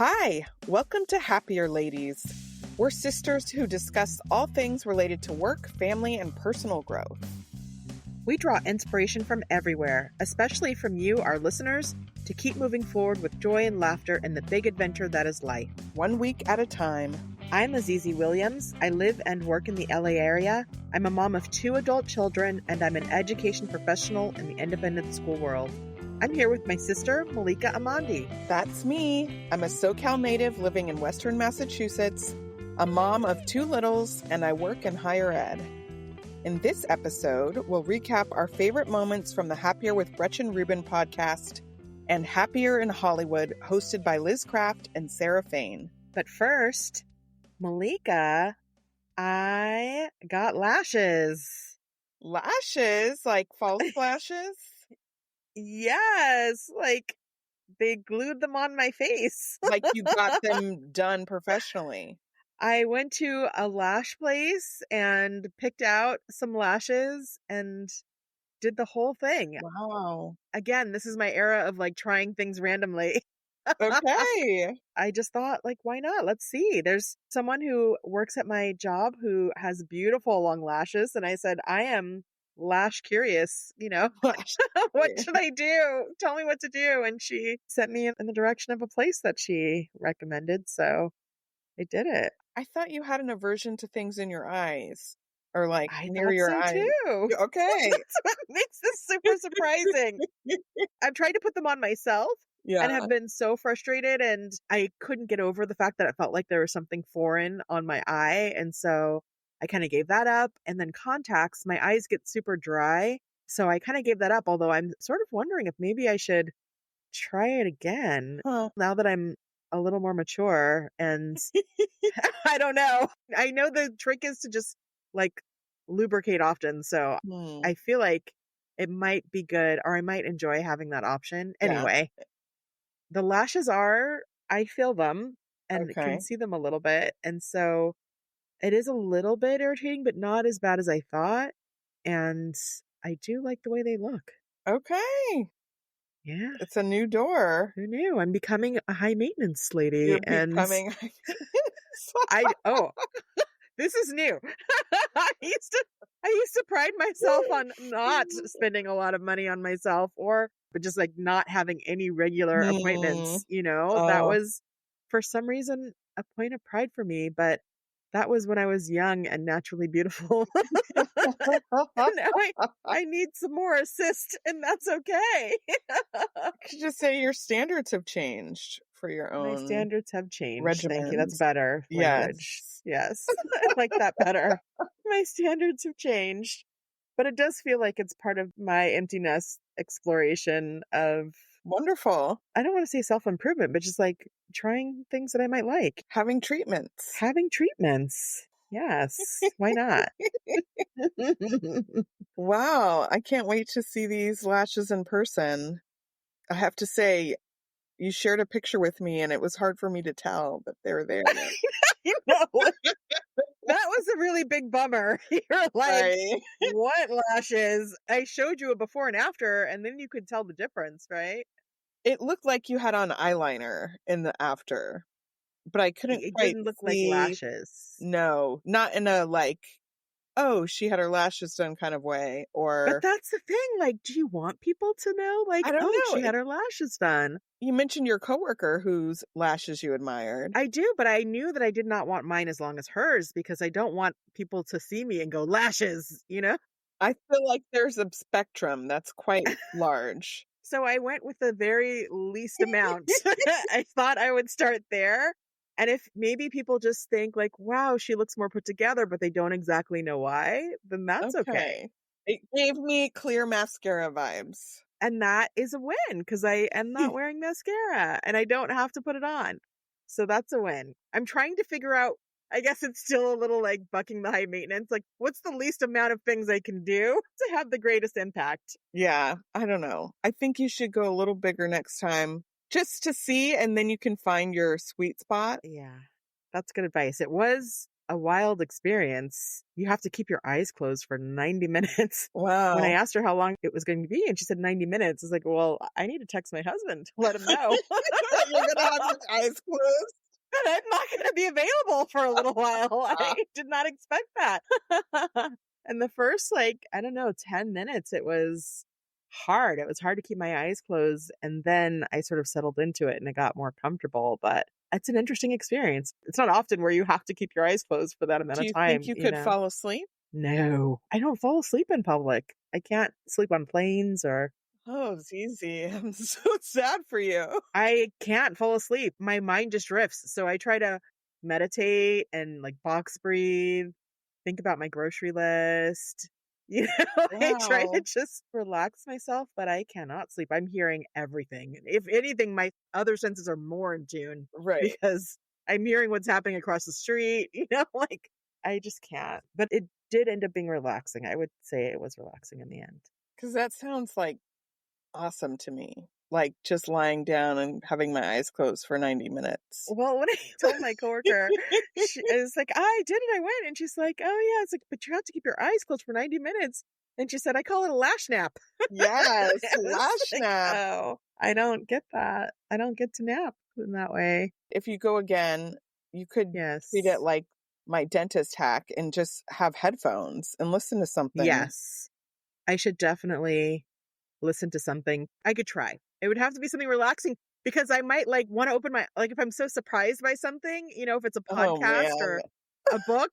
Hi, welcome to Happier Ladies. We're sisters who discuss all things related to work, family, and personal growth. We draw inspiration from everywhere, especially from you, our listeners, to keep moving forward with joy and laughter in the big adventure that is life. 1 week at a time. I'm Azizi Williams. I live and work in the LA area. I'm a mom of 2 adult children, and I'm an education professional in the independent school world. I'm here with my sister, Malika Amandi. That's me. I'm a SoCal native living in Western Massachusetts, a mom of 2 littles, and I work in higher ed. In this episode, we'll recap our favorite moments from the Happier with Gretchen Rubin podcast and Happier in Hollywood, hosted by Liz Craft and Sarah Fain. But first, Malika, I got lashes. Lashes? Like false lashes? Yes, like they glued them on my face. Like you got them done professionally. I went to a lash place and picked out some lashes and did the whole thing. Wow. Again, this is my era of like trying things randomly. Okay. I just thought, like, why not? Let's see. There's someone who works at my job who has beautiful long lashes. And I said, I am lash curious, what should I do? Tell me what to do. And she sent me in the direction of a place that she recommended. So I did it. I thought you had an aversion to things in your eyes or like I near thought your so eyes. too. Okay. That's what makes this super surprising. I've tried to put them on myself and have been so frustrated, and I couldn't get over the fact that it felt like there was something foreign on my eye. And so I kind of gave that up. And then contacts, my eyes get super dry. So I kind of gave that up, although I'm sort of wondering if maybe I should try it again now that I'm a little more mature. And I don't know. I know the trick is to just like lubricate often. So I feel like it might be good, or I might enjoy having that option. Anyway, the lashes I feel them and can see them a little bit. And so it is a little bit irritating, but not as bad as I thought. And I do like the way they look. Okay. Yeah. It's a new door. Who knew? I'm becoming a high maintenance lady. You're becoming This is new. I used to pride myself on not spending a lot of money on myself, but just like not having any regular appointments, That was for some reason a point of pride for me, but that was when I was young and naturally beautiful. Now I need some more assist, and that's okay. You could just say your standards have changed for your own. My standards have changed. Regimens. Thank you. That's better language. Yes. I like that better. My standards have changed. But it does feel like it's part of my empty nest exploration of... Wonderful. I don't want to say self-improvement, but just like trying things that I might like. Having treatments. Yes. Why not? Wow. I can't wait to see these lashes in person. I have to say, you shared a picture with me and it was hard for me to tell, but they're there. That was a really big bummer. You're like, what lashes? I showed you a before and after, and then you could tell the difference, right? It looked like you had on eyeliner in the after, but I couldn't It quite didn't look see. like lashes. No, not in a like, oh, she had her lashes done kind of way. But that's the thing. Like, do you want people to know? Like, I don't know. She had her lashes done. You mentioned your coworker whose lashes you admired. I do, but I knew that I did not want mine as long as hers because I don't want people to see me and go, lashes, I feel like there's a spectrum that's quite large. So I went with the very least amount. I thought I would start there. And if maybe people just think like, wow, she looks more put together, but they don't exactly know why, then that's okay. It gave me clear mascara vibes. And that is a win because I am not wearing mascara and I don't have to put it on. So that's a win. I'm trying to figure out, I guess it's still a little like bucking the high maintenance. Like, what's the least amount of things I can do to have the greatest impact? Yeah, I don't know. I think you should go a little bigger next time just to see, and then you can find your sweet spot. Yeah, that's good advice. It was a wild experience. You have to keep your eyes closed for 90 minutes. When I Wow. asked her how long it was going to be, and she said 90 minutes, I was like, well, I need to text my husband to let him know. You're going to have your eyes closed. And I'm not going to be available for a little while. I did not expect that. And the first, I don't know, 10 minutes, it was hard. It was hard to keep my eyes closed. And then I sort of settled into it and it got more comfortable. But it's an interesting experience. It's not often where you have to keep your eyes closed for that amount Do of you time. think you could fall asleep? No, I don't fall asleep in public. I can't sleep on planes or. Oh, Zizi, I'm so sad for you. I can't fall asleep. My mind just drifts. So I try to meditate and box breathe, think about my grocery list. I try to Wow. just relax myself, but I cannot sleep. I'm hearing everything. If anything, my other senses are more in tune Right. because I'm hearing what's happening across the street. I just can't. But it did end up being relaxing. I would say it was relaxing in the end. Because that sounds awesome to me. Just lying down and having my eyes closed for 90 minutes. Well, when I told my coworker, I was like, I did it. I went. And she's like, oh, yeah. It's like, but you have to keep your eyes closed for 90 minutes. And she said, I call it a lash nap. Yes, I was lash nap. Oh, I don't get that. I don't get to nap in that way. If you go again, you could treat it Yes. like my dentist hack and just have headphones and listen to something. Yes. I should definitely listen to something. I could try. It would have to be something relaxing because I might want to open my, if I'm so surprised by something, if it's a Oh, podcast man. or a book.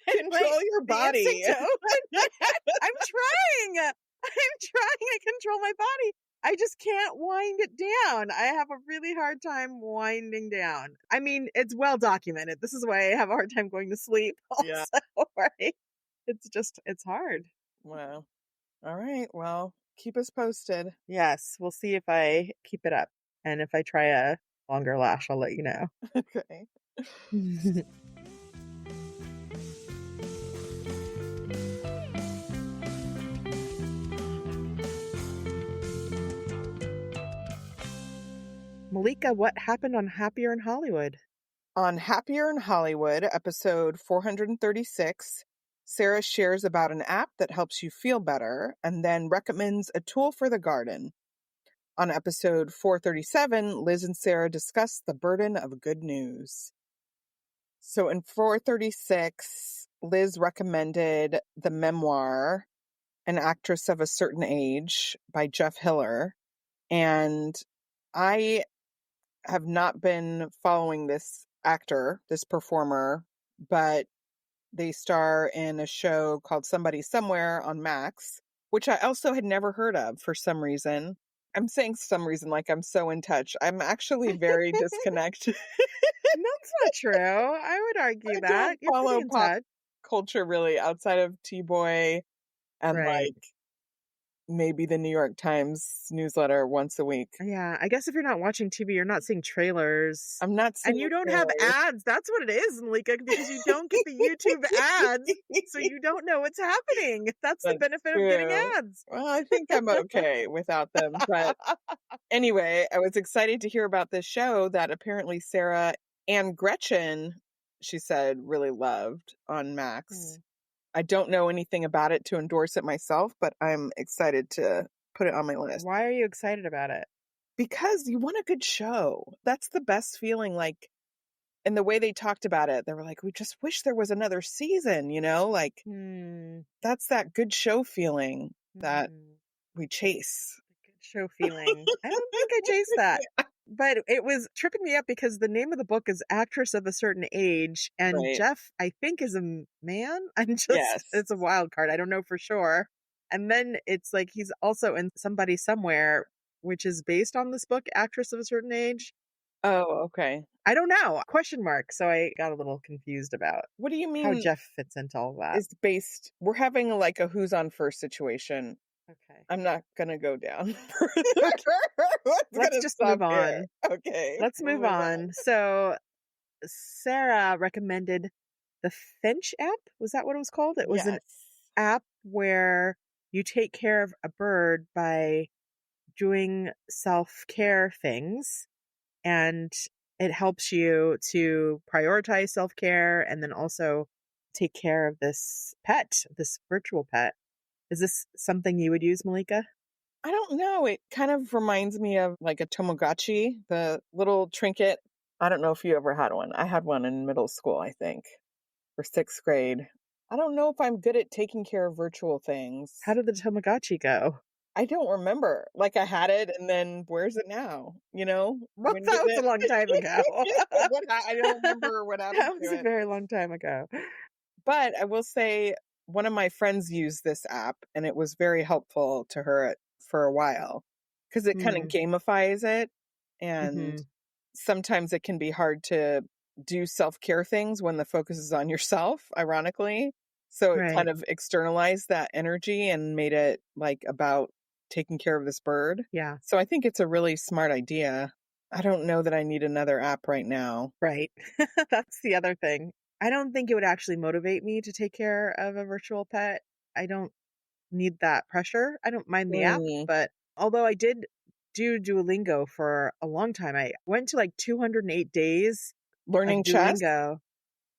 Control your body. I'm trying. I control my body. I just can't wind it down. I have a really hard time winding down. I mean, it's well documented. This is why I have a hard time going to sleep also, Yeah. right? It's hard. Wow. All right. Well, keep us posted. Yes, we'll see if I keep it up. And if I try a longer lash, I'll let you know. Okay. Malika, what happened on Happier in Hollywood? On Happier in Hollywood, episode 436, Sarah shares about an app that helps you feel better and then recommends a tool for the garden. On episode 437, Liz and Sarah discuss the burden of good news. So in 436, Liz recommended the memoir, An Actress of a Certain Age by Jeff Hiller. And I have not been following this actor, this performer, but they star in a show called Somebody Somewhere on Max, which I also had never heard of for some reason. I'm saying some reason like I'm so in touch. I'm actually very disconnected. That's not true. I would argue I that. don't You're follow pretty in pop touch. culture really outside of T-Boy and Right. maybe the New York Times newsletter once a week. Yeah, I guess if you're not watching TV, you're not seeing trailers. I'm not seeing And you don't have trailers. ads. That's what it is, Malika, because you don't get the YouTube ads, so you don't know what's happening. That's the benefit of getting true. ads. Well, I think I'm okay without them. But anyway, I was excited to hear about this show that apparently Sarah and Gretchen, she said, really loved on Max. I don't know anything about it to endorse it myself, but I'm excited to put it on my list. Why are you excited about it? Because you want a good show. That's the best feeling. And the way they talked about it, they were like, we just wish there was another season, that's that good show feeling that we chase. Good show feeling. I don't think I chase that. But it was tripping me up because the name of the book is Actress of a Certain Age. And Right. Jeff, I think, is a man. Yes. It's a wild card. I don't know for sure. And then it's like he's also in Somebody Somewhere, which is based on this book, Actress of a Certain Age. Oh, okay. I don't know. Question mark. So I got a little confused about What do you mean? how Jeff fits into all that. Is based. We're having a who's on first situation. Okay. I'm not gonna go down. Let's just move on. Okay. Let's move on. So Sarah recommended the Finch app. Was that what it was called? It was an app where you take care of a bird by doing self-care things. And it helps you to prioritize self-care and then also take care of this pet, this virtual pet. Is this something you would use, Malika? I don't know. It kind of reminds me of like a Tamagotchi, the little trinket. I don't know if you ever had one. I had one in middle school, I think, or sixth grade. I don't know if I'm good at taking care of virtual things. How did the Tamagotchi go? I don't remember. Like I had it and then where's it now? You know, Well, when that did was a long time ago. I don't remember what happened That was to a it. very long time ago. But I will say one of my friends used this app and it was very helpful to her for a while because it kind of Mm. gamifies it. And Mm-hmm. sometimes it can be hard to do self-care things when the focus is on yourself, ironically. So it Right. kind of externalized that energy and made it like about taking care of this bird. Yeah. So I think it's a really smart idea. I don't know that I need another app right now. Right. That's the other thing. I don't think it would actually motivate me to take care of a virtual pet. I don't need that pressure. I don't mind the app, Mm. but although I did do Duolingo for a long time, I went to like 208 days of Learning chess? Duolingo.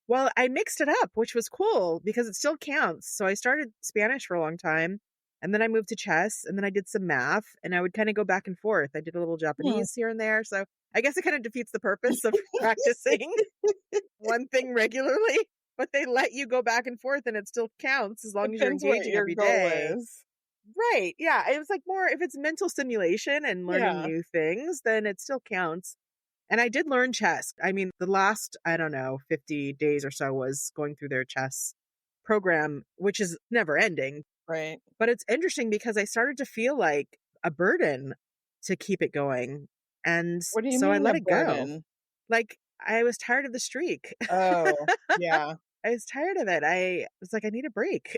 Well, I mixed it up, which was cool because it still counts. So I started Spanish for a long time and then I moved to chess and then I did some math and I would kind of go back and forth. I did a little Hmm. Japanese here and there. So I guess it kind of defeats the purpose of practicing one thing regularly, but they let you go back and forth and it still counts as long as you're Depends what engaging your every goal day. is. Right. Yeah. It was like more if it's mental stimulation and learning Yeah. new things, then it still counts. And I did learn chess. I mean, the last, I don't know, 50 days or so was going through their chess program, which is never ending. Right. But it's interesting because I started to feel like a burden to keep it going. And What do you so I mean a let it go. burden? Like I was tired of the streak. Oh, yeah. I was tired of it. I was like, I need a break.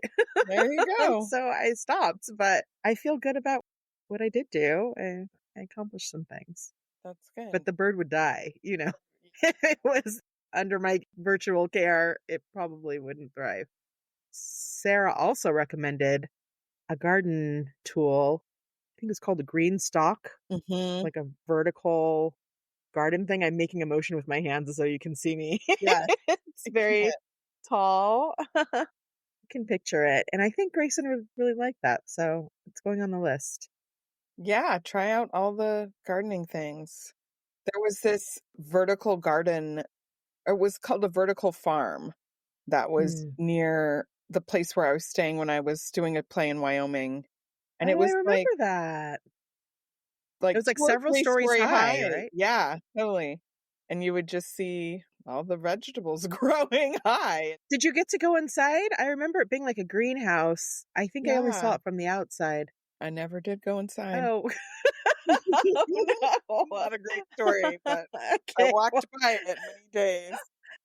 There you And go. so I stopped, but I feel good about what I did do. I accomplished some things, That's but good. the bird would die, you know. If it was under my virtual care, it probably wouldn't thrive. Sarah also recommended a garden tool. I think it's called a green stalk, Mhm. like a vertical garden thing. I'm making a motion with my hands so you can see me. Yes, It's I very can't. tall. I can picture it. And I think Grayson would really like that. So it's going on the list. Yeah, try out all the gardening things. There was this vertical garden, it was called a vertical farm that was Hmm. near the place where I was staying when I was doing a play in Wyoming. And it Oh, I was remember that. It like was like 2 or several 3 stories story high, high. right? Yeah, totally. And you would just see all the vegetables growing high. Did you get to go inside? I remember it being like a greenhouse. I think I only saw Yeah, it from the outside. I never did go inside. Oh, oh no. Not a great story, but I Okay, well, walked by it many days.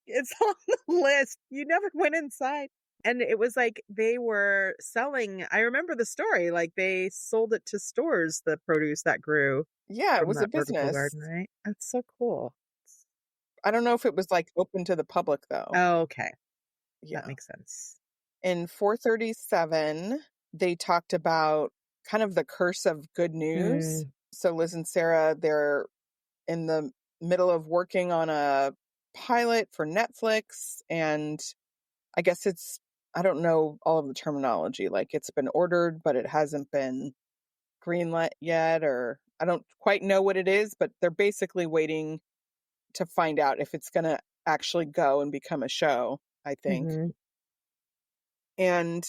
it's on the list. You never went inside. And it was like they were selling, I remember the story, like they sold it to stores, the produce that grew Yeah, it from was a that vertical business. garden, right? That's so cool. I don't know if it was, like, open to the public, though. Oh, okay. That Yeah. makes sense. In 437, they talked about kind of the curse of good news. Mm. So Liz and Sarah, they're in the middle of working on a pilot for Netflix, and I guess I don't know all of the terminology, like, it's been ordered, but it hasn't been greenlit yet, or I don't quite know what it is, but they're basically waiting to find out if it's gonna actually go and become a show, I think. Hmm. And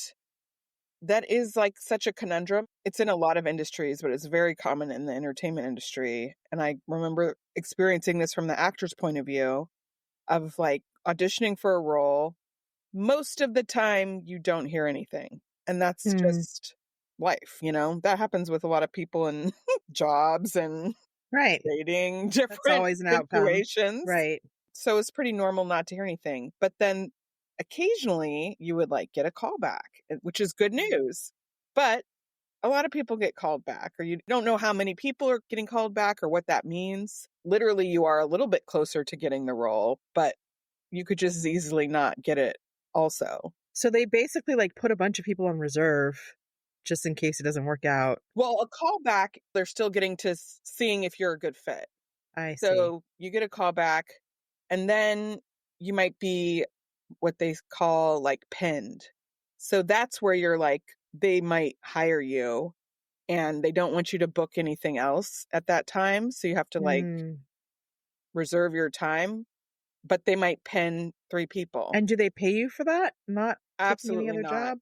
that is, like, such a conundrum. It's in a lot of industries, but it's very common in the entertainment industry, and I remember experiencing this from the actor's point of view of, like, auditioning for a role. Most of the time, you don't hear anything, and that's Mm. just life, you know? That happens with a lot of people in jobs and Right. dating, That's different always an outcome. situations. Right. So it's pretty normal not to hear anything. But then occasionally you would like get a call back, which is good Mm. news. But a lot of people get called back, or you don't know how many people are getting called back or what that means. Literally, you are a little bit closer to getting the role, but you could just as easily not get it also. So they basically like put a bunch of people on reserve just in case it doesn't work out. Well, a callback, they're still getting to seeing if you're a good fit. I see. So you get a call back, and then you might be what they call like pinned. So that's where you're like, they might hire you and they don't want you to book anything else at that time. So you have to like Mm. reserve your time, but they might pin 3 people. And do they pay you for that? Not taking any Absolutely other not. job?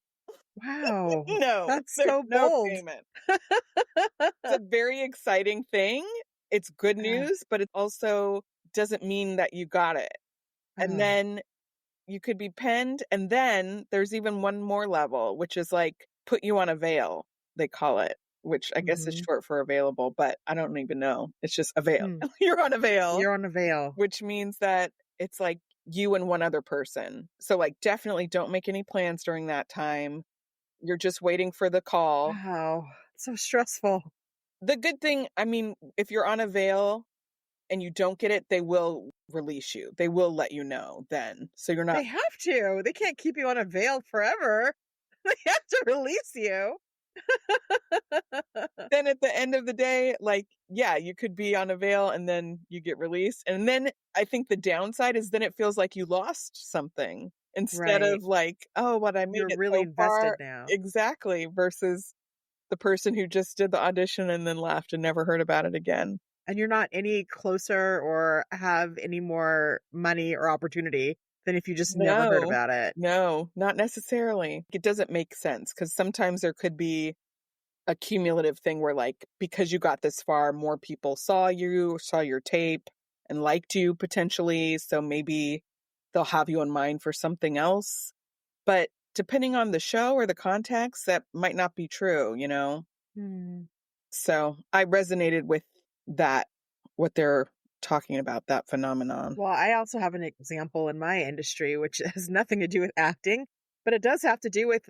Wow. No, That's there's so no bold. payment. It's a very exciting thing. It's good news, but it also doesn't mean that you got it. And Uh, then you could be pinned, and then there's even one more level, which is like put you on a veil, they call it, which I guess is mhm. short for available, but I don't even know. It's just a veil. Mm. You're on a veil, You're on a veil. which means that it's like you and one other person. So like definitely don't make any plans during that time. You're just waiting for the call. Wow. So stressful. The good thing, I mean, if you're on a veil and you don't get it, they will release you. They will let you know then. So you're not. They have to. They can't keep you on a veil forever. They have to release you. Then at the end of the day, like, yeah, you could be on a veil and then you get released. And then I think the downside is then it feels like you lost something instead Right. of like, oh, but I made You're it really so invested far. now. Exactly. Versus the person who just did the audition and then left and never heard about it again. And you're not any closer or have any more money or opportunity than if you just never heard No, about it. no, not necessarily. It doesn't make sense because sometimes there could be a cumulative thing where like because you got this far, more people saw you, saw your tape and liked you potentially, so maybe they'll have you in mind for something else. But depending on the show or the context, that might not be true, you know. Hmm. So I resonated with that, what they're talking about, that phenomenon. Well, I also have an example in my industry, which has nothing to do with acting, but it does have to do with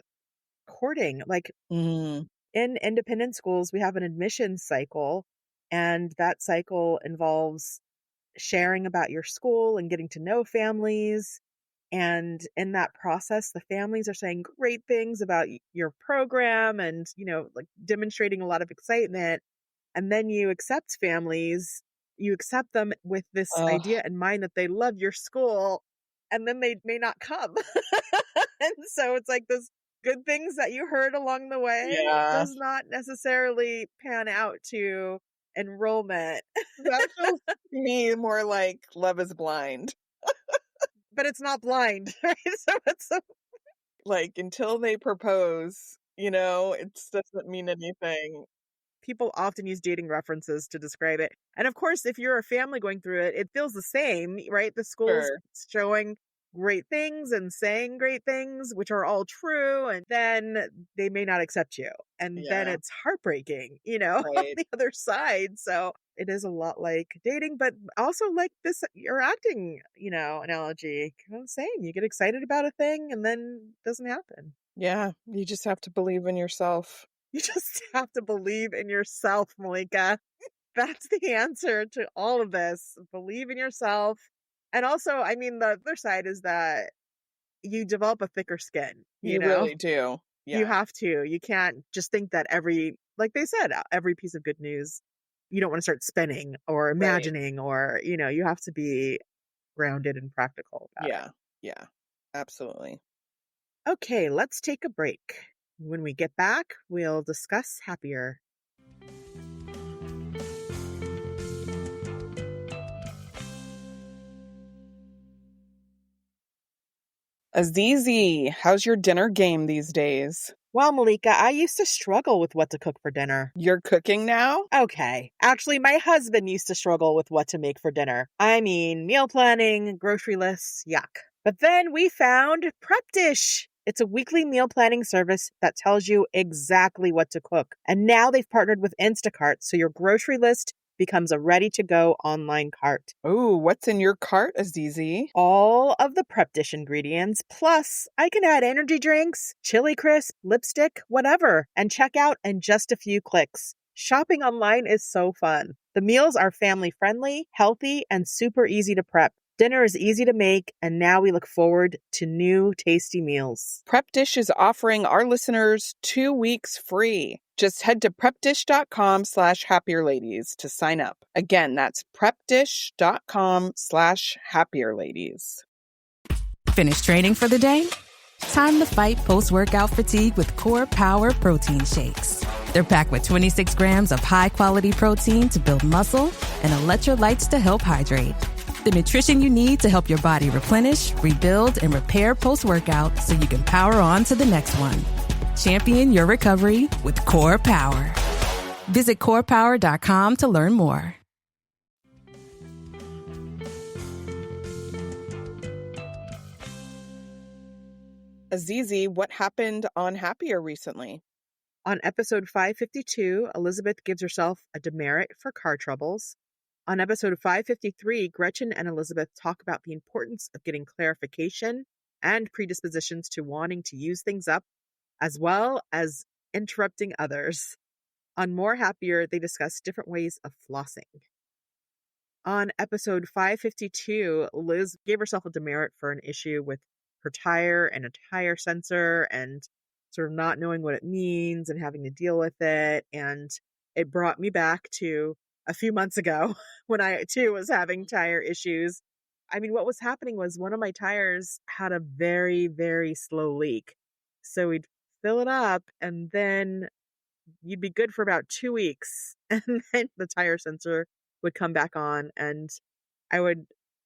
courting. Like Mm. in independent schools, we have an admissions cycle, and that cycle involves sharing about your school and getting to know families. And in that process, the families are saying great things about your program and, like demonstrating a lot of excitement. And then you accept them with this Oh, idea in mind that they love your school, and then they may not come. And so it's like this good things that you heard along the way yeah. does not necessarily pan out to enrollment. That feels to me more like Love is Blind. But it's not blind, right? So it's Like, until they propose, you know, it doesn't mean anything. people often use dating references to describe it. And of course, if you're a family going through it, it feels the same, right? The school's Sure. showing great things and saying great things, which are all true. And then they may not accept you. And then Yeah, it's heartbreaking, on right. the other side. So it is a lot like dating, but also like this, your acting, analogy. Kind of same. You get excited about a thing and then it doesn't happen. Yeah, you just have to believe in yourself. You just have to believe in yourself, Malika. That's the answer to all of this. Believe in yourself. And also, I mean, the other side is that you develop a thicker skin, You really do. You Yeah, have to. You can't just think that like they said, every piece of good news, you don't want to start spinning or right. imagining or, you have to be grounded and practical about it. Yeah, yeah, absolutely. Okay, let's take a break. When we get back, we'll discuss happier. Azizi, how's your dinner game these days? Well, Malika, I used to struggle with what to cook for dinner. You're cooking now? Okay. Actually, my husband used to struggle with what to make for dinner. I mean, meal planning, grocery lists, yuck. But then we found Prep Dish. It's a weekly meal planning service that tells you exactly what to cook. And now they've partnered with Instacart, so your grocery list becomes a ready-to-go online cart. Oh, what's in your cart, Azizi? All of the Prep Dish ingredients, plus I can add energy drinks, chili crisp, lipstick, whatever, and check out in just a few clicks. Shopping online is so fun. The meals are family friendly, healthy, and super easy to prep. Dinner is easy to make, and now we look forward to new tasty meals. Prep Dish is offering our listeners 2 weeks free. Just head to prepdish.com/happierladies to sign up. Again, that's prepdish.com/happierladies. Finish training for the day? Time to fight post-workout fatigue with Core Power Protein Shakes. They're packed with 26 grams of high-quality protein to build muscle and electrolytes to help hydrate. The nutrition you need to help your body replenish, rebuild, and repair post-workout so you can power on to the next one. Champion your recovery with Core Power. Visit corepower.com to learn more. Azizi, what happened on Happier recently? On episode 552, Elizabeth gives herself a demerit for car troubles. On episode 553, Gretchen and Elizabeth talk about the importance of getting clarification and predispositions to wanting to use things up, as well as interrupting others. On More Happier, they discuss different ways of flossing. On episode 552, Liz gave herself a demerit for an issue with her tire and a tire sensor and sort of not knowing what it means and having to deal with it. And it brought me back to a few months ago when I too was having tire issues. I mean, what was happening was one of my tires had a very, very slow leak. So we'd fill it up and then you'd be good for about 2 weeks. And then the tire sensor would come back on and I would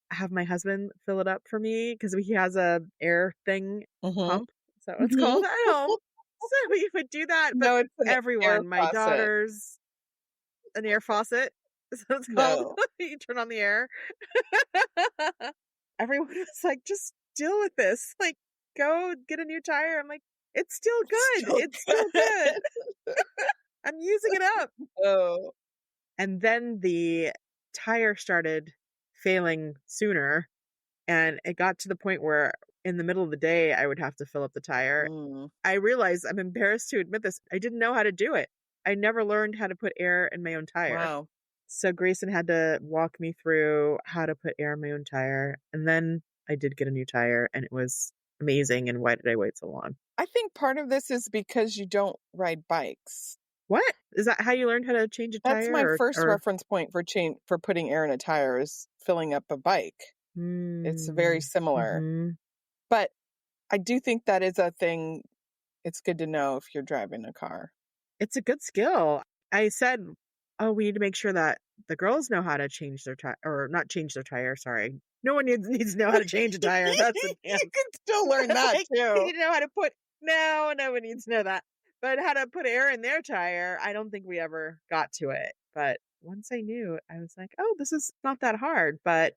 have my husband fill it up for me because he has a air thing pump. So it's called, I don't know. So we would do that. But No, it's everyone, my daughter's an air faucet. So it's called, you turn on the air. Everyone was like, just deal with this. Like, go get a new tire. I'm like, it's still good. It's still good. I'm using it up. Oh. And then the tire started failing sooner. And it got to the point where in the middle of the day, I would have to fill up the tire. I realized, I'm embarrassed to admit this, I didn't know how to do it. I never learned how to put air in my own tire. Wow. So Grayson had to walk me through how to put air in my own tire. And then I did get a new tire and it was amazing. And why did I wait so long? I think part of this is because you don't ride bikes. What? Is that how you learned how to change a tire? That's my first reference point for putting air in a tire is filling up a bike. It's very similar. But I do think that is a thing. It's good to know if you're driving a car. It's a good skill. I said, oh, we need to make sure that the girls know how to change their tire, or not change their tire. Sorry. No one needs to know how to change a tire. That's you can still learn that too. You need to know how to put, no one needs to know that. But how to put air in their tire, I don't think we ever got to it. But once I knew, I was like, oh, this is not that hard. But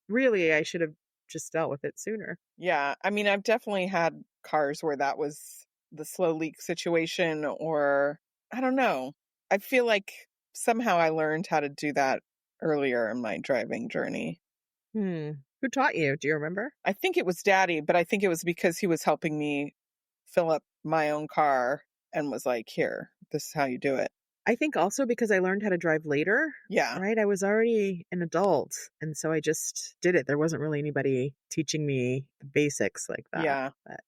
really, I should have just dealt with it sooner. Yeah. I mean, I've definitely had cars where that was the slow leak situation, or I don't know. I feel like somehow I learned how to do that earlier in my driving journey. Who taught you? Do you remember? I think it was Daddy, but I think it was because he was helping me fill up my own car and was like, here, this is how you do it. I think also because I learned how to drive later. Yeah. Right? I was already an adult. And so I just did it. There wasn't really anybody teaching me the basics like that. Yeah. But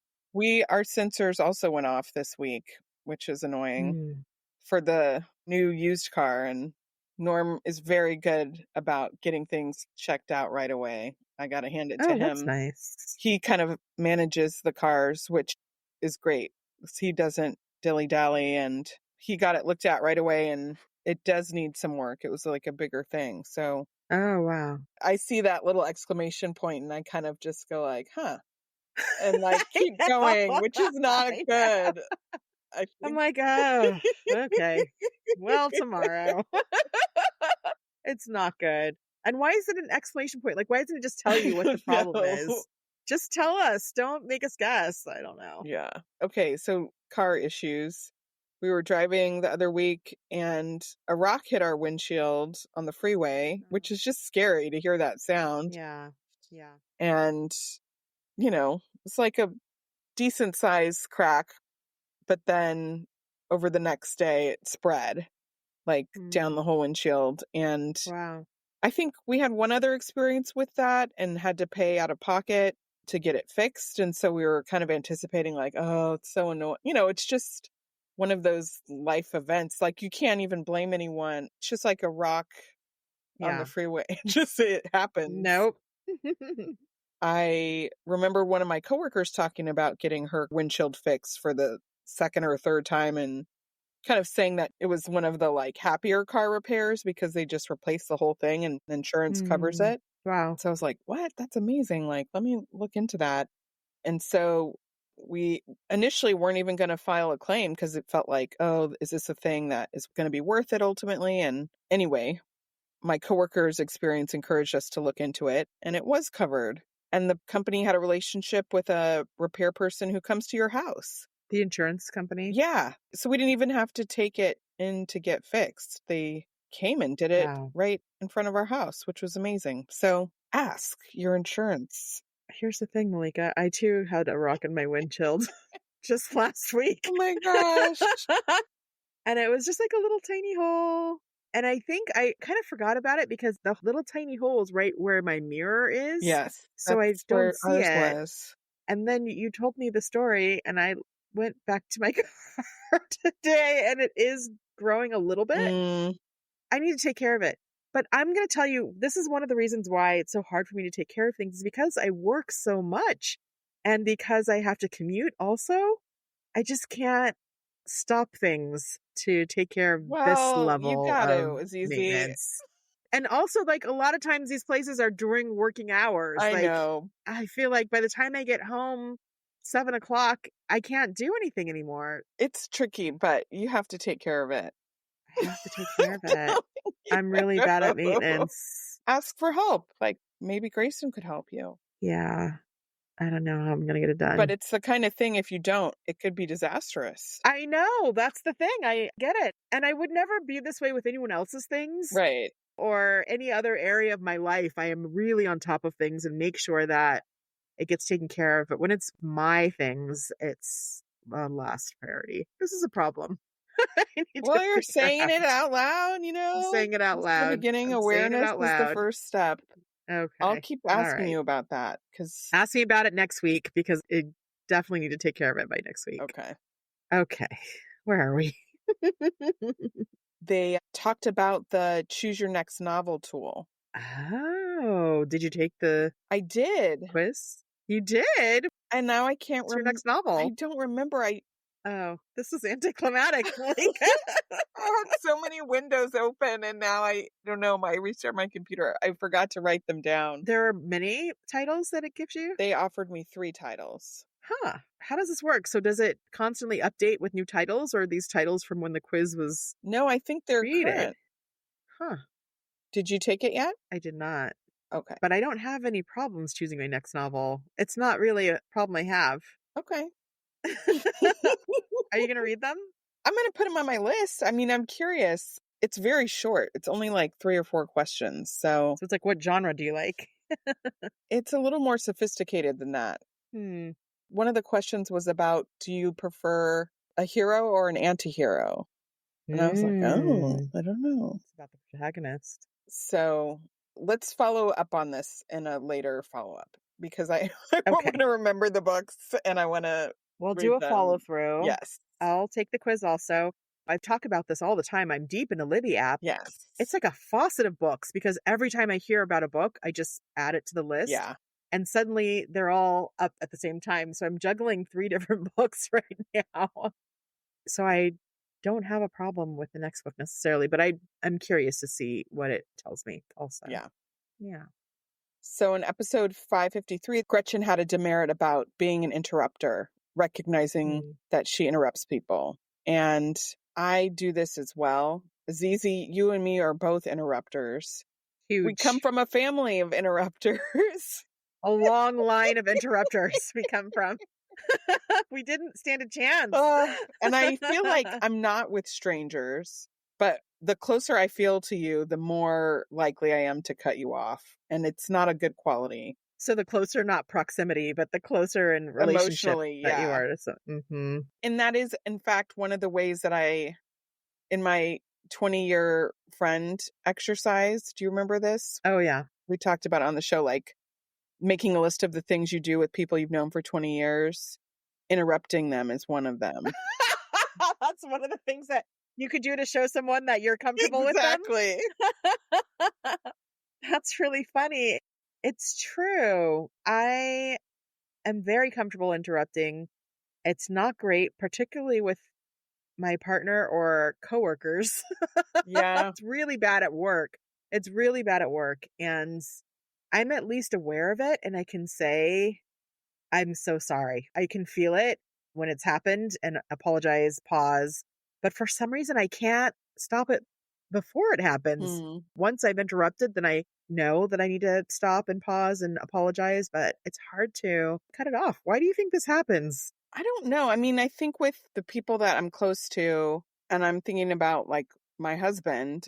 Our sensors also went off this week, which is annoying for the new used car. And Norm is very good about getting things checked out right away. I got to hand it to him. That's nice. He kind of manages the cars, which is great. He doesn't dilly-dally, and he got it looked at right away, and it does need some work. It was like a bigger thing. So, oh, wow. I see that little exclamation point, and I kind of just go like, huh, and like keep going, which is not good. I'm like, oh, okay. Well, tomorrow. It's not good. And why is it an exclamation point? Like, why doesn't it just tell you what the problem is? Just tell us. Don't make us guess. I don't know. Yeah. Okay. So car issues. We were driving the other week and a rock hit our windshield on the freeway, which is just scary to hear that sound. Yeah. Yeah. And, it's like a decent size crack. But then over the next day, it spread like down the whole windshield. And wow. I think we had one other experience with that and had to pay out of pocket to get it fixed. And so we were kind of anticipating like, oh, it's so annoying. It's just one of those life events. Like, you can't even blame anyone. It's just like a rock on the freeway. It happens. Nope. I remember one of my coworkers talking about getting her windshield fixed for the second or third time and kind of saying that it was one of the like happier car repairs because they just replaced the whole thing and insurance covers it. Wow. So I was like, what? That's amazing. Like, let me look into that. And so we initially weren't even going to file a claim because it felt like, oh, is this a thing that is going to be worth it ultimately? And anyway, my coworker's experience encouraged us to look into it, and it was covered. And the company had a relationship with a repair person who comes to your house. The insurance company? Yeah. So we didn't even have to take it in to get fixed. They came and did it right in front of our house, which was amazing. So ask your insurance. Here's the thing, Malika. I too had a rock in my windshield just last week. Oh my gosh. And it was just like a little tiny hole. And I think I kind of forgot about it because the little tiny hole is right where my mirror is. Yes. So I don't see it. Was. And then you told me the story and I went back to my car today and it is growing a little bit. I need to take care of it. But I'm going to tell you, this is one of the reasons why it's so hard for me to take care of things is because I work so much and because I have to commute also. I just can't stop things to take care of this level you got of it's easy. maintenance. And also, like, a lot of times these places are during working hours. I know. I feel like by the time I get home, 7 o'clock, I can't do anything anymore. It's tricky, but you have to take care of it. I have to take care of it. I'm really bad at maintenance. Ask for help. Like, maybe Grayson could help you. Yeah. I don't know how I'm going to get it done. But it's the kind of thing, if you don't, it could be disastrous. I know. That's the thing. I get it. And I would never be this way with anyone else's things. Right. Or any other area of my life. I am really on top of things and make sure that it gets taken care of. But when it's my things, it's last priority. This is a problem. Well, you're saying it out loud, you know? I'm saying it out loud. The beginning, awareness is the first step. Okay. I'll keep asking you about that. Ask me about it next week because I definitely need to take care of it by next week. Okay. Where are we? They talked about the Choose Your Next Novel tool. Oh, did you take the I did. Quiz? You did? And now I can't remember. Your next novel? I don't remember. Oh, this is anticlimactic. I had so many windows open and now I don't know. I restart my computer. I forgot to write them down. There are many titles that it gives you? They offered me 3 titles. Huh. How does this work? So does it constantly update with new titles or are these titles from when the quiz was No, I think they're created? Current. Huh. Did you take it yet? I did not. Okay. But I don't have any problems choosing my next novel. It's not really a problem I have. Okay. Are you going to read them? I'm going to put them on my list. I mean, I'm curious. It's very short. It's only like 3 or 4 questions. So it's like, what genre do you like? It's a little more sophisticated than that. One of the questions was about, do you prefer a hero or an anti-hero? And I was like, oh, I don't know. It's about the protagonist. So let's follow up on this in a later follow-up because I want to remember the books and I want to We'll do a follow-through. Yes. I'll take the quiz also. I talk about this all the time. I'm deep in the Libby app. Yes. It's like a faucet of books because every time I hear about a book, I just add it to the list. Yeah. And suddenly they're all up at the same time. So I'm juggling 3 different books right now. So I don't have a problem with the next book necessarily, but I'm curious to see what it tells me also. Yeah. Yeah. So in episode 553, Gretchen had a demerit about being an interrupter, recognizing that she interrupts people. And I do this as well. Zizi, you and me are both interrupters. Huge. We come from a family of interrupters. A long line of interrupters we come from. We didn't stand a chance. And I feel like I'm not with strangers, but the closer I feel to you, the more likely I am to cut you off. And it's not a good quality. So the closer, not proximity, but the closer in relationship that you are. So, And that is, in fact, one of the ways that in my 20-year friend exercise, do you remember this? Oh, yeah. We talked about it on the show, like making a list of the things you do with people you've known for 20 years. Interrupting them is one of them. That's That's one of the things that you could do to show someone that you're comfortable with them. Exactly. That's really funny. It's true. I am very comfortable interrupting. It's not great, particularly with my partner or coworkers. Yeah. It's really bad at work. It's really bad at work. And I'm at least aware of it. And I can say, I'm so sorry. I can feel it when it's happened and apologize, pause. But for some reason, I can't stop it before it happens. Once I've interrupted, then I know that I need to stop and pause and apologize. But it's hard to cut it off. Why do you think this happens? I don't know. I mean, I think with the people that I'm close to, and I'm thinking about like my husband,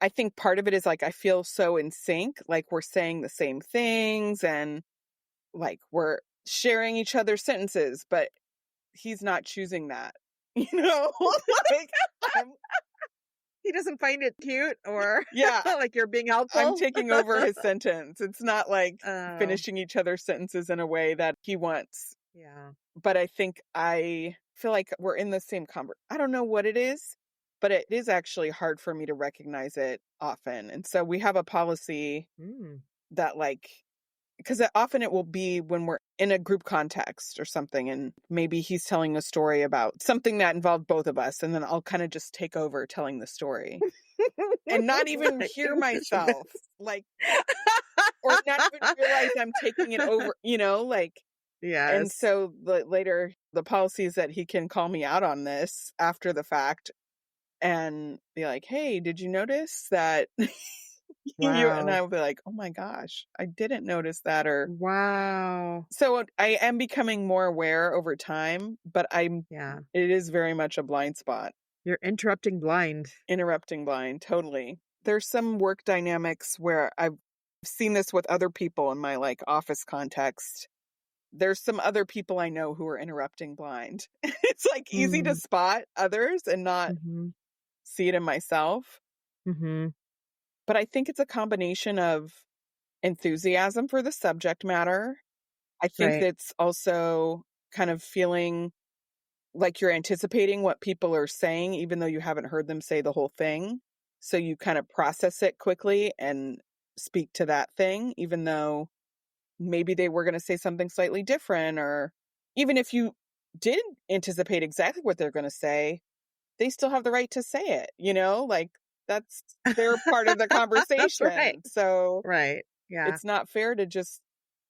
I think part of it is like I feel so in sync, like we're saying the same things and like we're sharing each other's sentences, but he's not choosing that, you know? Like, he doesn't find it cute or yeah, like you're being helpful. I'm taking over his sentence. It's not like finishing each other's sentences in a way that he wants. Yeah. But I think I feel like we're in the same I don't know what it is, but it is actually hard for me to recognize it often. And so we have a policy that like, because often it will be when we're in a group context or something, and maybe he's telling a story about something that involved both of us, and then I'll kind of just take over telling the story and not even hear myself, like, or not even realize I'm taking it over, you know, like. Yes. And so later, the policy is that he can call me out on this after the fact and be like, hey, did you notice that? Wow. And I'll be like, oh my gosh, I didn't notice that. Or wow. So I am becoming more aware over time, but it is very much a blind spot. You're interrupting blind. Interrupting blind, totally. There's some work dynamics where I've seen this with other people in my like office context. There's some other people I know who are interrupting blind. It's like easy to spot others and not see it in myself. But I think it's a combination of enthusiasm for the subject matter. I think it's also kind of feeling like you're anticipating what people are saying, even though you haven't heard them say the whole thing. So you kind of process it quickly and speak to that thing, even though maybe they were going to say something slightly different, or even if you did anticipate exactly what they're going to say, they still have the right to say it, you know, like that's their part of the conversation. So yeah, it's not fair to just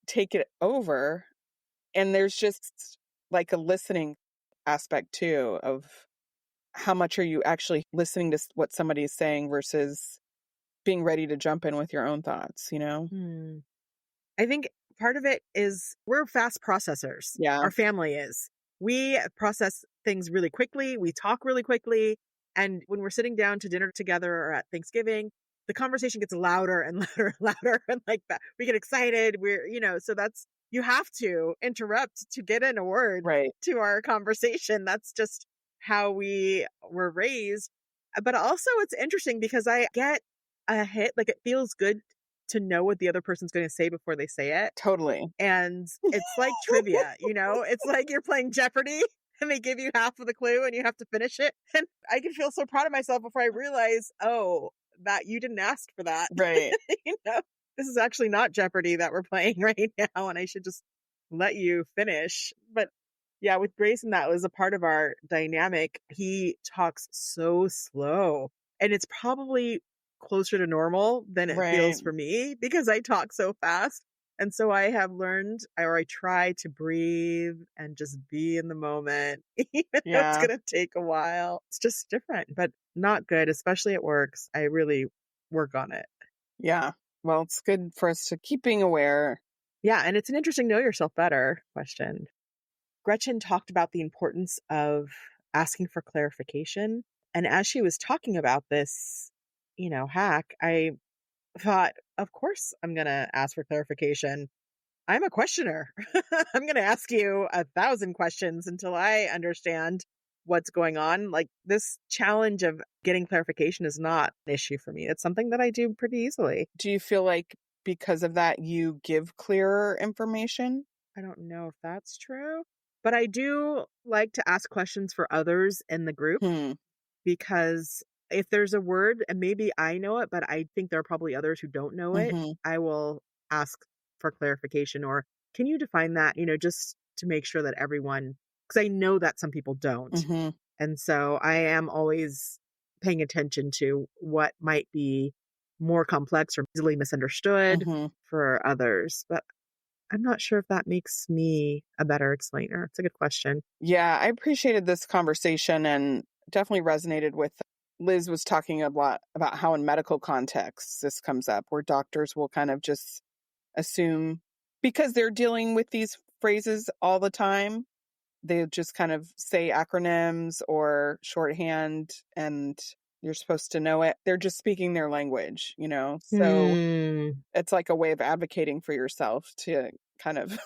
take it over. And there's just like a listening aspect too of how much are you actually listening to what somebody is saying versus being ready to jump in with your own thoughts, you know? I think part of it is we're fast processors. Yeah. Our family is. We process things really quickly. We talk really quickly. And when we're sitting down to dinner together or at Thanksgiving, the conversation gets louder and louder and louder. And like that, we get excited. So that's, you have to interrupt to get in a word to our conversation. That's just how we were raised. But also it's interesting because I get a hit, like it feels good to know what the other person's going to say before they say it. Totally. And it's like trivia, you know, it's like you're playing Jeopardy and they give you half of the clue and you have to finish it. And I can feel so proud of myself before I realize, that you didn't ask for that. Right. You know, this is actually not Jeopardy that we're playing right now. And I should just let you finish. But yeah, with Grayson, that was a part of our dynamic. He talks so slow and it's probably closer to normal than it feels for me because I talk so fast. And so I have learned, or I try to breathe and just be in the moment, even though it's going to take a while. It's just different, but not good, especially at work. I really work on it. Yeah. Well, it's good for us to keep being aware. Yeah. And it's an interesting know yourself better question. Gretchen talked about the importance of asking for clarification. And as she was talking about this, hack, I thought, of course, I'm going to ask for clarification. I'm a questioner. I'm going to ask you 1,000 questions until I understand what's going on. Like this challenge of getting clarification is not an issue for me. It's something that I do pretty easily. Do you feel like because of that, you give clearer information? I don't know if that's true, But I do like to ask questions for others in the group because if there's a word and maybe I know it, but I think there are probably others who don't know it, I will ask for clarification or can you define that, just to make sure that everyone, because I know that some people don't. And so I am always paying attention to what might be more complex or easily misunderstood for others. But I'm not sure if that makes me a better explainer. It's a good question. Yeah, I appreciated this conversation and definitely resonated with Liz was talking a lot about how in medical contexts this comes up where doctors will kind of just assume because they're dealing with these phrases all the time, they just kind of say acronyms or shorthand and you're supposed to know it. They're just speaking their language, So it's like a way of advocating for yourself to kind of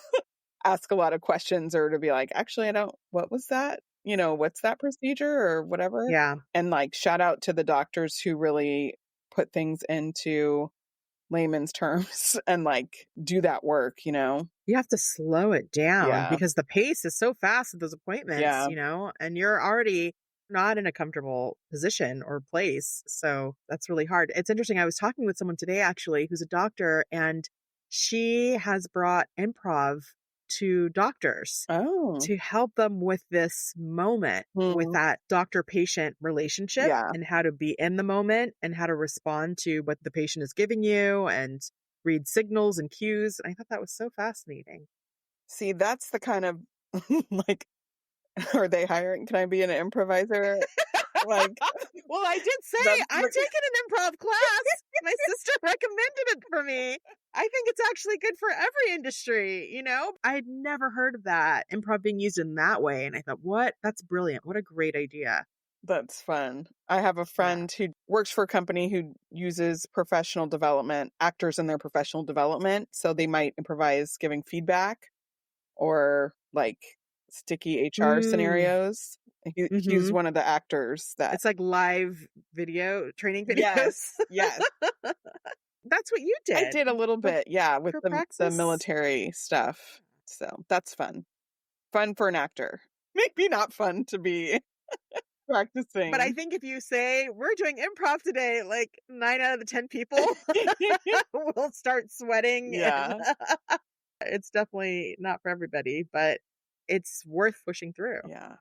ask a lot of questions or to be like, actually, what was that? What's that procedure or whatever? Yeah. And like, shout out to the doctors who really put things into layman's terms and like do that work, You have to slow it down because the pace is so fast at those appointments, and you're already not in a comfortable position or place. So that's really hard. It's interesting. I was talking with someone today, actually, who's a doctor, and she has brought improv to doctors to help them with this moment, with that doctor-patient relationship and how to be in the moment and how to respond to what the patient is giving you and read signals and cues. And I thought that was so fascinating. See, that's the kind of like, are they hiring? Can I be an improviser? Like, well, I did say I'm taking an improv class. My sister recommended it for me. I think it's actually good for every industry, I'd never heard of that improv being used in that way. And I thought, what? That's brilliant. What a great idea. That's fun. I have a friend who works for a company who uses professional development, actors in their professional development. So they might improvise giving feedback or like sticky HR scenarios. He's one of the actors that it's like live video training videos. Yes. That's what you did. I did a little bit, with the military stuff. So that's fun. Fun for an actor. Maybe not fun to be practicing. But I think if you say, we're doing improv today, like 9 out of the 10 people will start sweating. Yeah. It's definitely not for everybody, but it's worth pushing through. Yeah.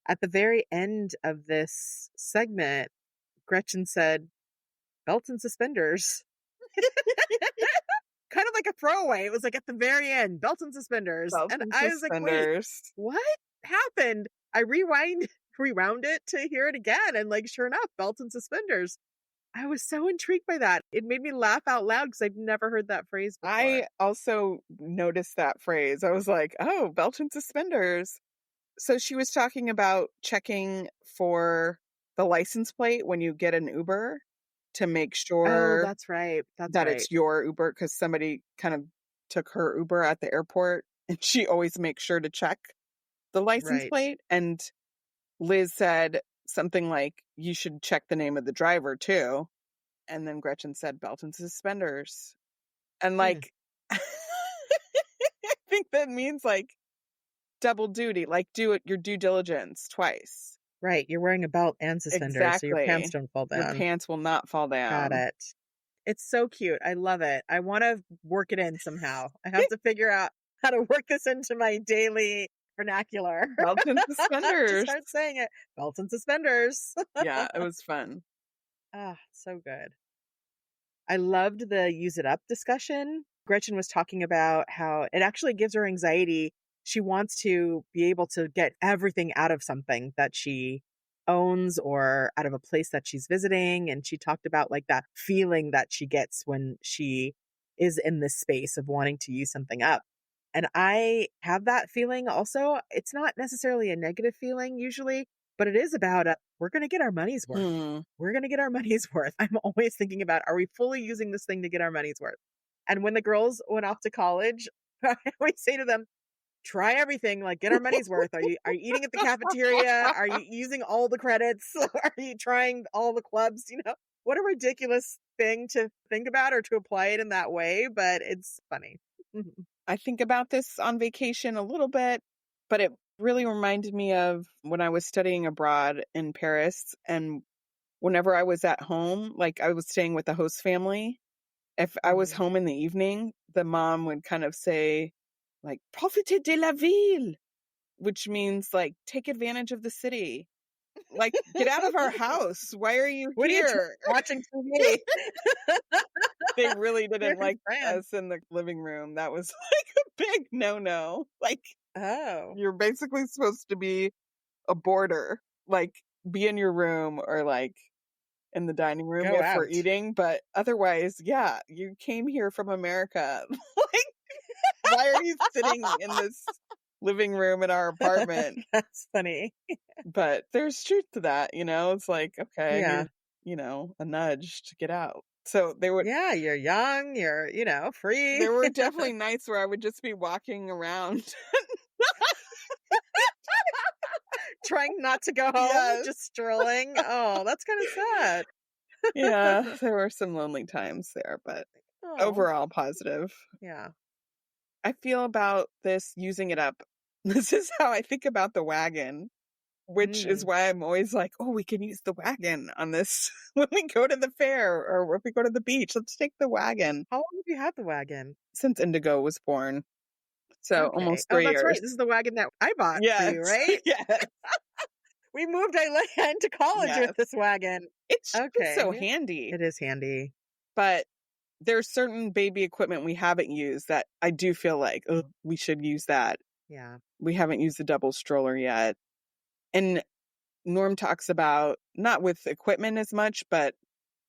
At the very end of this segment, Gretchen said, belts and suspenders. Kind of like a throwaway. It was like at the very end, belts and suspenders. I was like, wait, what happened? I rewound it to hear it again. And like, sure enough, belts and suspenders. I was so intrigued by that. It made me laugh out loud because I've never heard that phrase before. I also noticed that phrase. I was like, oh, belt and suspenders. So she was talking about checking for the license plate when you get an Uber to make sure that's right. It's your Uber because somebody kind of took her Uber at the airport and she always makes sure to check the license plate. And Liz said something like, you should check the name of the driver too. And then Gretchen said belt and suspenders. And like, I think that means like double duty, like do your due diligence twice. Right. You're wearing a belt and suspenders, so your pants don't fall down. Your pants will not fall down. Got it. It's so cute. I love it. I want to work it in somehow. I have to figure out how to work this into my daily vernacular. Belt and suspenders. Start saying it. Belt and suspenders. Yeah, it was fun. So good. I loved the use it up discussion. Gretchen was talking about how it actually gives her anxiety. She wants to be able to get everything out of something that she owns or out of a place that she's visiting. And she talked about like that feeling that she gets when she is in this space of wanting to use something up. And I have that feeling also. It's not necessarily a negative feeling usually, but it is about we're going to get our money's worth. We're going to get our money's worth. I'm always thinking about, are we fully using this thing to get our money's worth? And when the girls went off to college, I always say to them, try everything, like get our money's worth. Are you eating at the cafeteria? Are you using all the credits? Are you trying all the clubs? What a ridiculous thing to think about or to apply it in that way, but it's funny. I think about this on vacation a little bit, but it Really reminded me of when I was studying abroad in Paris, and whenever I was at home, like I was staying with the host family, if I was home in the evening, the mom would kind of say like, "Profitez de la ville," which means like, take advantage of the city. Like, get out of our house. Why are you What are you here? watching TV? They really didn't You're like France. us in the living room. That was like a big no-no. Like, Oh, you're basically supposed to be a boarder, like be in your room or like in the dining room go if we're out. eating. But otherwise, yeah, you came here from America. Like, why are you sitting in this living room in our apartment? That's funny. But there's truth to that, you know? It's like, okay, Yeah. here's, you know, a nudge to get out. So they would, Yeah, you're young, you're, free. there were definitely nights where I would just be walking around. Trying not to go home, Yes. just strolling. Oh, that's kind of sad. Yeah, there were some lonely times there, but Oh, overall positive. yeah. I feel about this using it up. This is how I think about the wagon, which is why I'm always like, oh, we can use the wagon on this when we go to the fair or if we go to the beach. Let's take the wagon. How long have you had the wagon? Since Indigo was born. So Okay. almost Oh, 3 that's right. years. This is the wagon that I bought for Yes. you, right? Yes. We moved Eileen to college Yes. with this wagon. It's just Okay. so handy. It is handy. But there's certain baby equipment we haven't used that I do feel like, oh, we should use that. Yeah. We haven't used the double stroller yet. And Norm talks about, not with equipment as much, but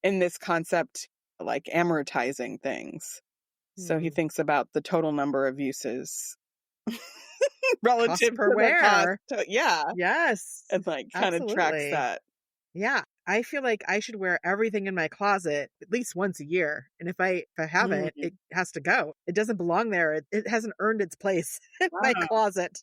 in this concept, like amortizing things. So he thinks about the total number of uses relative per to wear. the cost. Yeah. Yes. And like kind of tracks that. Yeah. I feel like I should wear everything in my closet at least once a year. And if I haven't, it has to go. It doesn't belong there. It hasn't earned its place in my closet,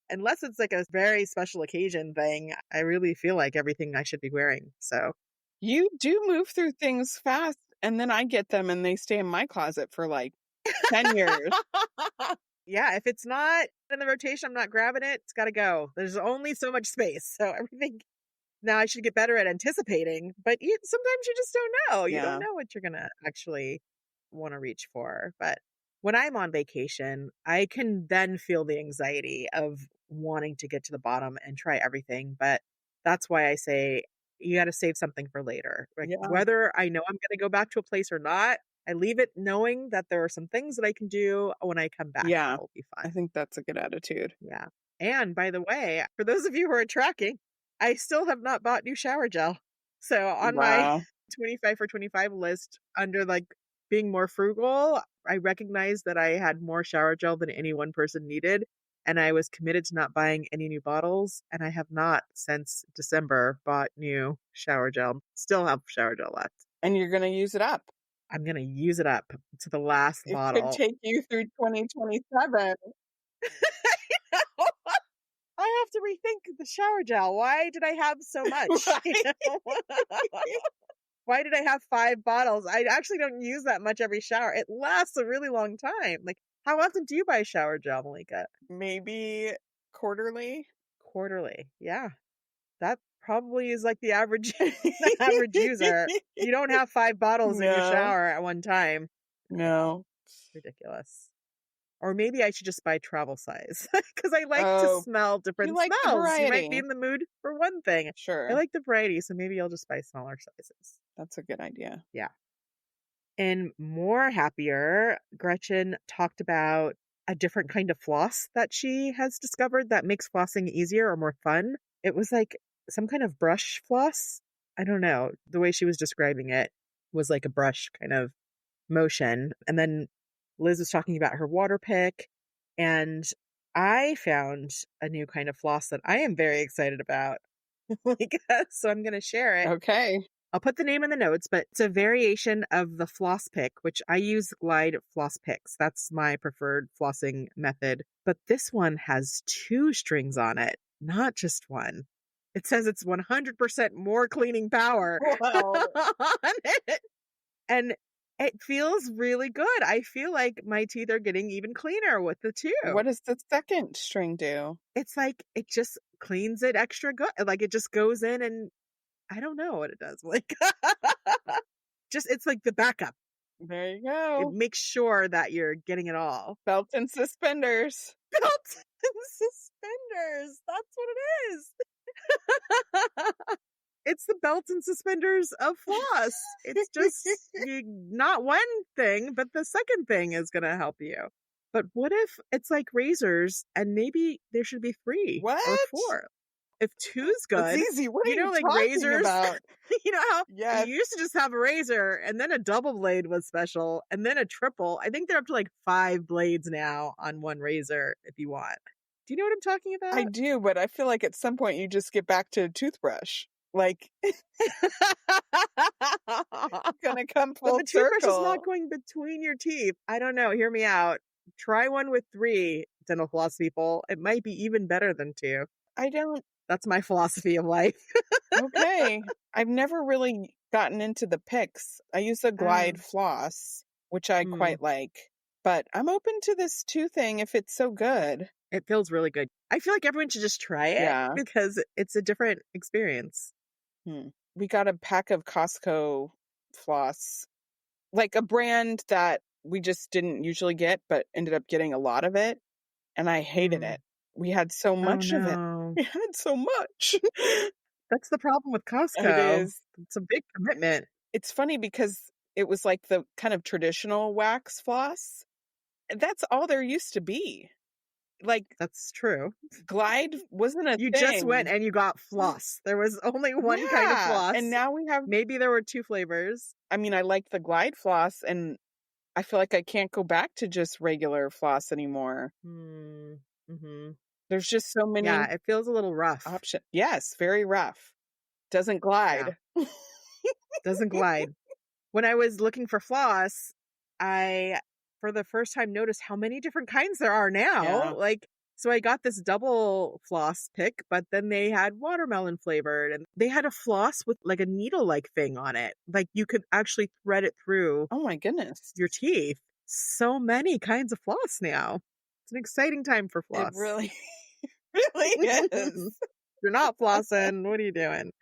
Unless it's like a very special occasion thing, I really feel like everything I should be wearing. So you do move through things fast, and then I get them and they stay in my closet for like 10 years. Yeah, if it's not in the rotation, I'm not grabbing it. It's got to go. There's only so much space. So everything. Now I should get better at anticipating, but sometimes you just don't know. You don't know what you're going to actually want to reach for. But when I'm on vacation, I can then feel the anxiety of wanting to get to the bottom and try everything. But that's why I say you got to save something for later. Like whether I know I'm going to go back to a place or not, I leave it knowing that there are some things that I can do when I come back. Yeah, it'll be fun. I think that's a good attitude. Yeah. And by the way, for those of you who are tracking, I still have not bought new shower gel. So on my 25 for 25 list, under like being more frugal, I recognized that I had more shower gel than any one person needed. And I was committed to not buying any new bottles. And I have not since December bought new shower gel. Still have shower gel left. And you're going to use it up. I'm going to use it up to the last bottle. It could take you through 2027. I have to rethink the shower gel. Why did I have so much? Why did I have 5 bottles? I actually don't use that much every shower. It lasts a really long time. Like, how often do you buy shower gel, Malika? Maybe quarterly. Quarterly. Yeah. That probably is like the average user. You don't have 5 bottles in your shower at one time. No. Ridiculous. Or maybe I should just buy travel size because I like to smell different smells. You might be in the mood for one thing. Sure. I like the variety, so maybe I'll just buy smaller sizes. That's a good idea. Yeah. And more happier, Gretchen talked about a different kind of floss that she has discovered that makes flossing easier or more fun. It was like some kind of brush floss. I don't know. The way she was describing it was like a brush kind of motion. And then Liz was talking about her water pick, and I found a new kind of floss that I am very excited about. So I'm going to share it. Okay. I'll put the name in the notes, but it's a variation of the floss pick, which I use Glide floss picks. That's my preferred flossing method. But this one has 2 strings on it, not just one. It says it's 100% more cleaning power on it. And It feels really good. I feel like my teeth are getting even cleaner with the 2. What does the second string do? It's like it just cleans it extra good. Like it just goes in and I don't know what it does. Like just it's like the backup. There you It go. makes sure that you're getting it all. Belt and suspenders. Belt and suspenders. That's what it is. It's the belt and suspenders of floss. It's just not one thing, but the second thing is going to help you. But what if it's like razors and maybe there should be 3 What? or 4? If 2's good, That's easy. What are you like talking razors about? You know how Yes. you used to just have a razor and then a double blade was special and then a triple. I think they're up to like 5 blades now on one razor if you want. Do you know what I'm talking about? I do, but I feel like at some point you just get back to a toothbrush. Like, gonna come full but the toothbrush circle. is not going between your teeth. I don't know. Hear me out. Try one with 3 dental floss people. It might be even better than 2. That's my philosophy of life. Okay. I've never really gotten into the picks. I use a glide floss, which I quite like. But I'm open to this 2 thing if it's so good. It feels really good. I feel like everyone should just try it because it's a different experience. We got a pack of Costco floss, like a brand that we just didn't usually get, but ended up getting a lot of it. And I hated it. We had so much of it. We had so much. That's the problem with Costco. It is. It's a big commitment. It's funny because it was like the kind of traditional wax floss. That's all there used to be. Like, that's true. Glide wasn't a thing. You just went and you got floss. There was only one kind of floss. And now we have... Maybe there were 2 flavors. I mean, I like the Glide floss, and I feel like I can't go back to just regular floss anymore. There's just so many... Yeah, it feels a little rough. Yes, very rough. Doesn't glide. Yeah. Doesn't glide. When I was looking for floss, I, for the first time, noticed how many different kinds there are now. Yeah. Like, so I got this double floss pick, but then they had watermelon flavored, and they had a floss with like a needle-like thing on it. Like you could actually thread it through. Oh my goodness. Your teeth. So many kinds of floss now. It's an exciting time for floss. It really, really is. You're not flossing. What are you doing?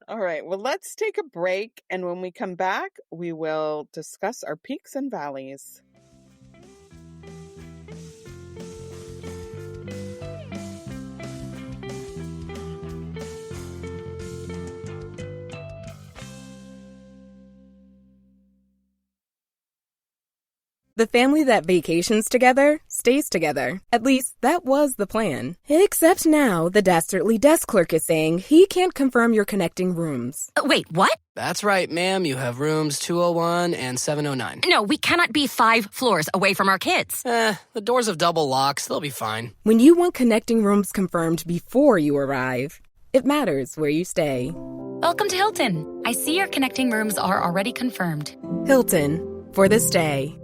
All right. Well, let's take a break. And when we come back, we will discuss our peaks and valleys. The family that vacations together stays together. At least, that was the plan. Except now, the Dastardly desk clerk is saying he can't confirm your connecting rooms. Wait, what? That's right, ma'am. You have rooms 201 and 709. No, we cannot be 5 floors away from our kids. The doors have double locks. They'll be fine. When you want connecting rooms confirmed before you arrive, it matters where you stay. Welcome to Hilton. I see your connecting rooms are already confirmed. Hilton, for the stay.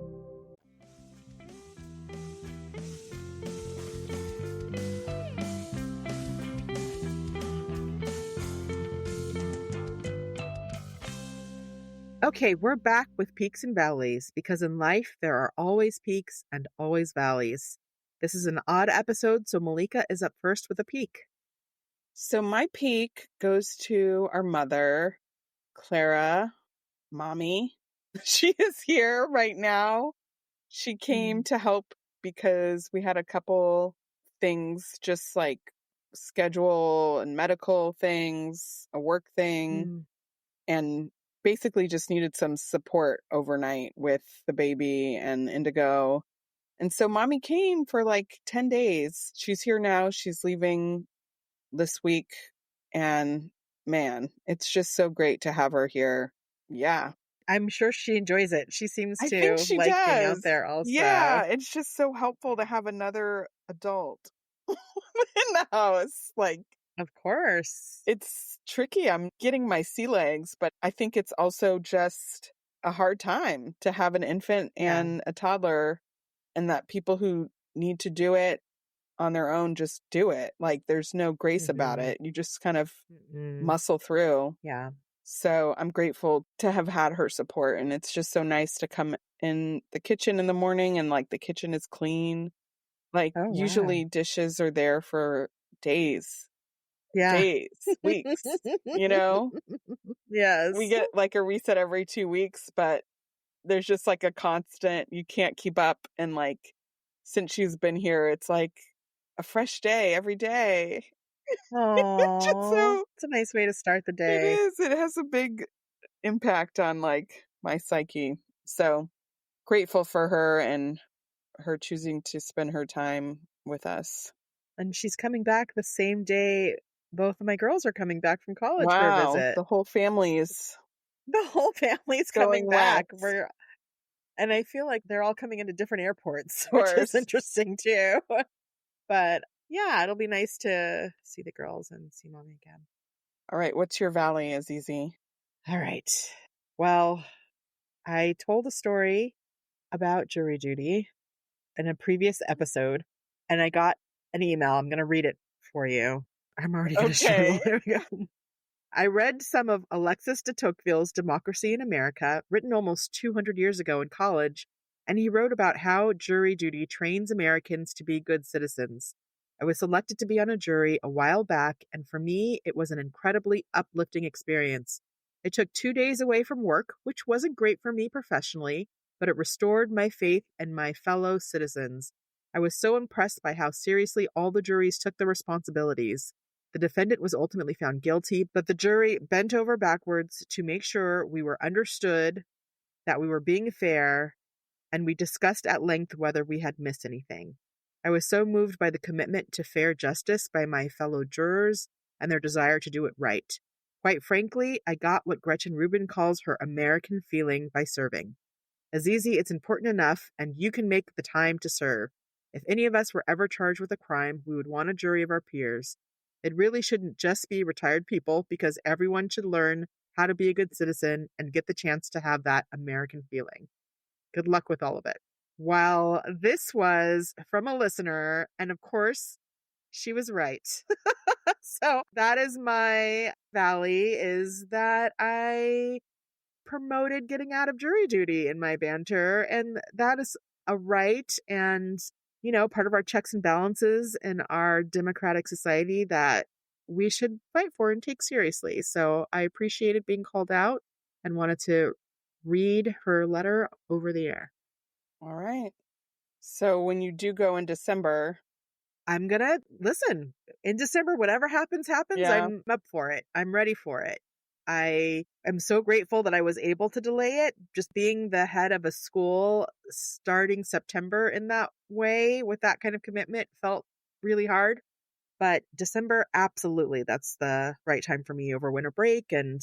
Okay, we're back with peaks and valleys because in life there are always peaks and always valleys. This is an odd episode, so Malika is up first with a peak. So my peak goes to our mother, Clara, Mommy. She is here right now. She came to help because we had a couple things, just like schedule and medical things, a work thing, and basically just needed some support overnight with the baby and Indigo. And so Mommy came for like 10 days. She's here now. She's leaving this week. And man, it's just so great to have her here. Yeah. I'm sure she enjoys it. She seems I to think she like does. being out there also. Yeah, it's just so helpful to have another adult in the house. Like, of course. It's tricky. I'm getting my sea legs, but I think it's also just a hard time to have an infant and a toddler, and that people who need to do it on their own just do it. Like there's no grace about it. You just kind of muscle through. Yeah. So I'm grateful to have had her support. And it's just so nice to come in the kitchen in the morning and like the kitchen is clean. Like Oh, wow. usually dishes are there for days, weeks, Yes. We get like a reset every 2 weeks, but there's just like a constant, you can't keep up. And like, since she's been here, it's like a fresh day every day. Oh, it's a nice way to start the It day. is. It has a big impact on like my psyche. So grateful for her and her choosing to spend her time with us. And she's coming back the same day both of my girls are coming back from college for a Wow. visit. The whole family's coming back. west. And I feel like they're all coming into different airports, Of which is course. interesting too. But yeah, it'll be nice to see the girls and see mommy again. All right. What's your valley, Azizi? All right. Well, I told a story about jury duty in a previous episode, and I got an email. I'm going to read it for you. I'm already going to struggle. There we go. I read some of Alexis de Tocqueville's Democracy in America, written almost 200 years ago in college, and he wrote about how jury duty trains Americans to be good citizens. I was selected to be on a jury a while back, and for me, it was an incredibly uplifting experience. It took 2 days away from work, which wasn't great for me professionally, but it restored my faith in my fellow citizens. I was so impressed by how seriously all the juries took the responsibilities. The defendant was ultimately found guilty, but the jury bent over backwards to make sure we were understood, that we were being fair, and we discussed at length whether we had missed anything. I was so moved by the commitment to fair justice by my fellow jurors and their desire to do it right. Quite frankly, I got what Gretchen Rubin calls her American feeling by serving. Azizi, it's important enough, and you can make the time to serve. If any of us were ever charged with a crime, we would want a jury of our peers. It really shouldn't just be retired people, because everyone should learn how to be a good citizen and get the chance to have that American feeling. Good luck with all of it. Well, this was from a listener, and of course, she was right. So that is my valley, is that I promoted getting out of jury duty in my banter, and that is a right and part of our checks and balances in our democratic society that we should fight for and take seriously. So I appreciated being called out and wanted to read her letter over the air. All right. So when you do go in December, I'm going to listen. In December, whatever happens, Yeah. I'm up for it. I'm ready for it. I am so grateful that I was able to delay it. Just being the head of a school starting September in that way with that kind of commitment felt really hard. But December, absolutely, that's the right time for me over winter break. And,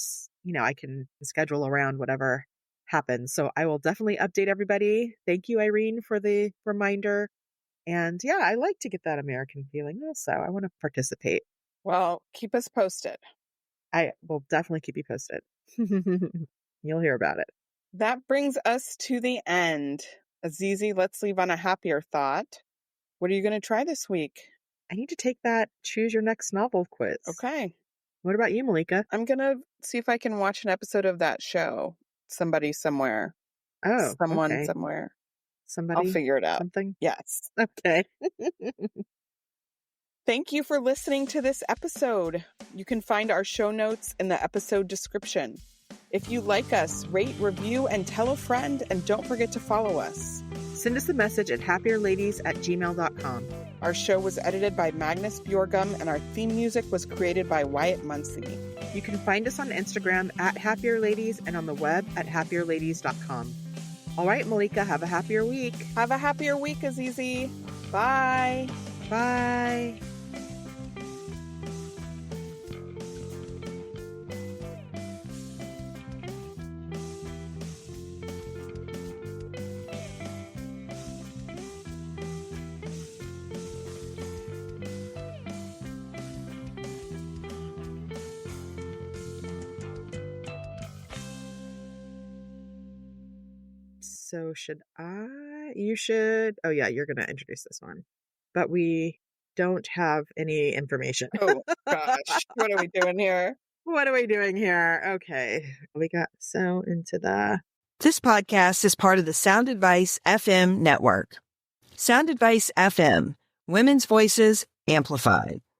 I can schedule around whatever happens. So I will definitely update everybody. Thank you, Irene, for the reminder. And yeah, I like to get that American feeling also. I want to participate. Well, keep us posted. I will definitely keep you posted. You'll hear about it. That brings us to the end. Azizi, let's leave on a happier thought. What are you going to try this week? I need to take that choose your next novel quiz. Okay. What about you, Malika? I'm going to see if I can watch an episode of that show. Somebody Somewhere. Oh, Someone okay. Somewhere. Somebody. I'll figure it out. Something? Yes. Okay. Thank you for listening to this episode. You can find our show notes in the episode description. If you like us, rate, review, and tell a friend, and don't forget to follow us. Send us a message at happierladies@gmail.com. Our show was edited by Magnus Bjorgum, and our theme music was created by Wyatt Muncie. You can find us on Instagram at happierladies and on the web at happierladies.com. All right, Malika, have a happier week. Have a happier week, Azizi. Bye. Bye. So should I? You should. Oh, yeah, you're going to introduce this one. But we don't have any information. Oh, gosh. What are we doing here? What are we doing here? Okay. We got so into the... This podcast is part of the Sound Advice FM network. Sound Advice FM, women's voices amplified.